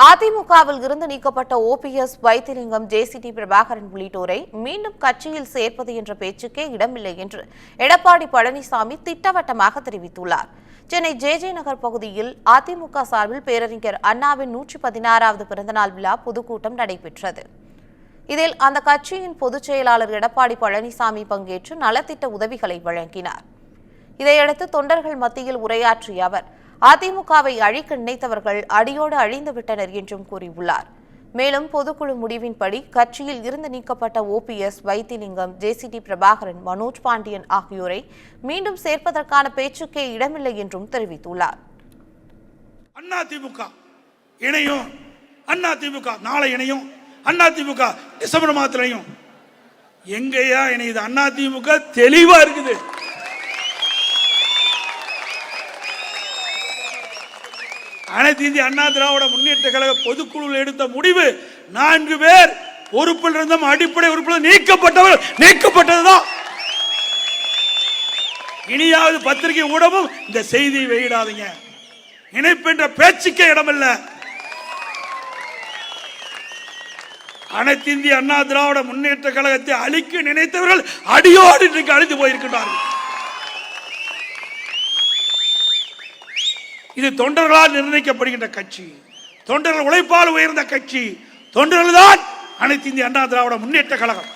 அதிமுகவில் இருந்து நீக்கப்பட்ட OPS வைத்திலிங்கம், JCT பிரபாகரன் உள்ளிட்டோரை மீண்டும் கட்சியில் சேர்ப்பது என்ற பேச்சுக்கே இடமில்லை என்று எடப்பாடி பழனிசாமி திட்டவட்டமாக தெரிவித்துள்ளார். சென்னை JJ நகர் பகுதியில் அதிமுக சார்பில் பேரறிஞர் அண்ணாவின் 116வது பிறந்தநாள் விழா பொதுக்கூட்டம் நடைபெற்றது. இதில் அந்த கட்சியின் பொதுச் செயலாளர் எடப்பாடி பழனிசாமி பங்கேற்று நலத்திட்ட உதவிகளை வழங்கினார். இதையடுத்து தொண்டர்கள் மத்தியில் உரையாற்றிய அவர், அதிமுகவை அழிக்க நினைத்தவர்கள் அடியோடு அழிந்துவிட்டனர் என்றும் கூறியுள்ளார். மேலும் பொதுக்குழு முடிவின்படி கட்சியில் இருந்து நீக்கப்பட்ட OPS வைத்திலிங்கம், JCT பிரபாகரன், மனோஜ் பாண்டியன் ஆகியோரை மீண்டும் சேர்ப்பதற்கான பேச்சுக்கே இடமில்லை என்றும் தெரிவித்துள்ளார். அதிமுக இணையும், அதிமுக நாளை இணையும், அதிமுக டிசம்பர் மாதத்திலையும் எங்கேயா இணையுது? அதிமுக தெளிவா இருக்குது. அனைத்து இந்திய அண்ணா திராவிட முன்னேற்ற கழக பொதுக்குழுவில் எடுத்த முடிவு 4 பேர் பொறுப்பில் இருந்தும் அடிப்படை உறுப்பினர் நீக்கப்பட்டதுதான். இனியாவது பத்திரிகை ஊடகம் இந்த செய்தியை வெளியிடாதீங்க. இணைப்பென்ற பேச்சுக்கே இடமில்ல. அனைத்து இந்திய அண்ணா திராவிட முன்னேற்ற கழகத்தை அழிக்க நினைத்தவர்கள் அடியோடு இன்றைக்கு அழிந்து போயிருக்கிறார்கள். இது தொண்டர்களால் நிர்ணயிக்கப்படுகின்ற கட்சி, தொண்டர்கள் உழைப்பால் உயர்ந்த கட்சி, தொண்டர்கள் தான் அனைத்து இந்திய அண்ணா திராவிட முன்னேற்ற கழகம்.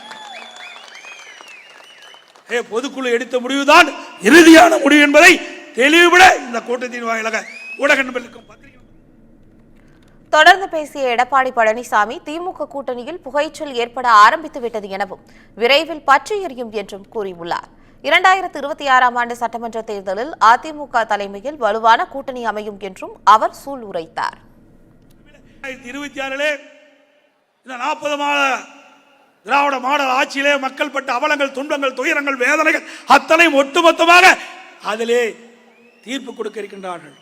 பொதுக்குழு எடுத்த முடிவுதான் இறுதியான முடிவு என்பதை தெளிவுபட இந்த கூட்டத்தின் வாயிலாக ஊடக நண்பர்களுக்கும் தொடர்ந்து பேசிய எடப்பாடி பழனிசாமி, திமுக கூட்டணியில் புகைச்சல் ஏற்பட ஆரம்பித்துவிட்டது எனவும் விரைவில் பற்றி எரியும் என்றும் கூறியுள்ளார். 2026ஆம் ஆண்டு சட்டமன்ற தேர்தலில் அதிமுக தலைமையில் வலுவான கூட்டணி அமையும் என்றும் அவர் சூளுரைத்தார். 2026 இந்த 40 மாத திராவிட மாடல் ஆட்சியிலே மக்கள் பட்ட அவலங்கள், துன்பங்கள், துயரங்கள், வேதனைகள் அத்தனையும் ஒட்டுமொத்தமாக அதிலே தீர்ப்பு கொடுக்க இருக்கின்றார்கள்.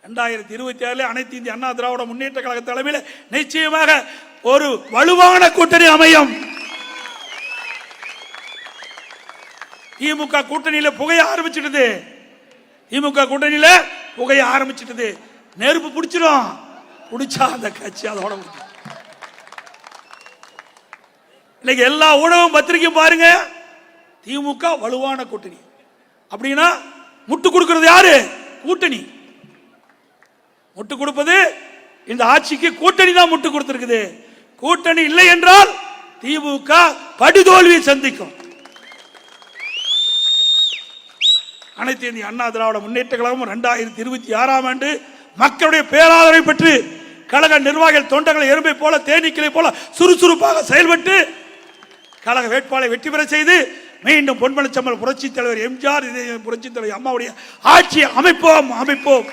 2026 அனைத்து இந்திய அண்ணா திராவிட முன்னேற்ற கழக தலைமையில் நிச்சயமாக ஒரு வலுவான கூட்டணி அமையும். திமுக கூட்டணியில புகைய ஆரம்பிச்சிட்டது. திமுக கூட்டணியில புகைய ஆரம்பிச்சிட்டது. நெருப்பு பிடிச்சிடும். பிடிச்சா அந்த கட்சி அதோட இன்னைக்கு எல்லா ஊடகம் பத்திரிகையும் பாருங்க, திமுக வலுவான கூட்டணி அப்படின்னா முட்டு கொடுக்கிறது யாரு? கூட்டணி. முட்டு கொடுப்பது இந்த ஆட்சிக்கு கூட்டணி தான் முட்டு கொடுத்திருக்குது. கூட்டணி இல்லை என்றால் திமுக படுதோல்வியை சந்திக்கும். அனைத்து இந்திய அண்ணா திராவிட முன்னேற்ற கழகம் 2026ஆம் ஆண்டு மக்களுடைய பேராதரவை பெற்று கழக நிர்வாகிகள் தொண்டர்கள் எறும்பை போல தேனீக்களை போல சுறுசுறுப்பாக செயல்பட்டு கழக வேட்பாளரை வெற்றி பெற செய்து மீண்டும் பொன்மனச்செம்மல் புரட்சித் தலைவர் எம்ஜிஆர், புரட்சித் தலைவர் அம்மாவுடைய ஆட்சியை அமைப்போம்.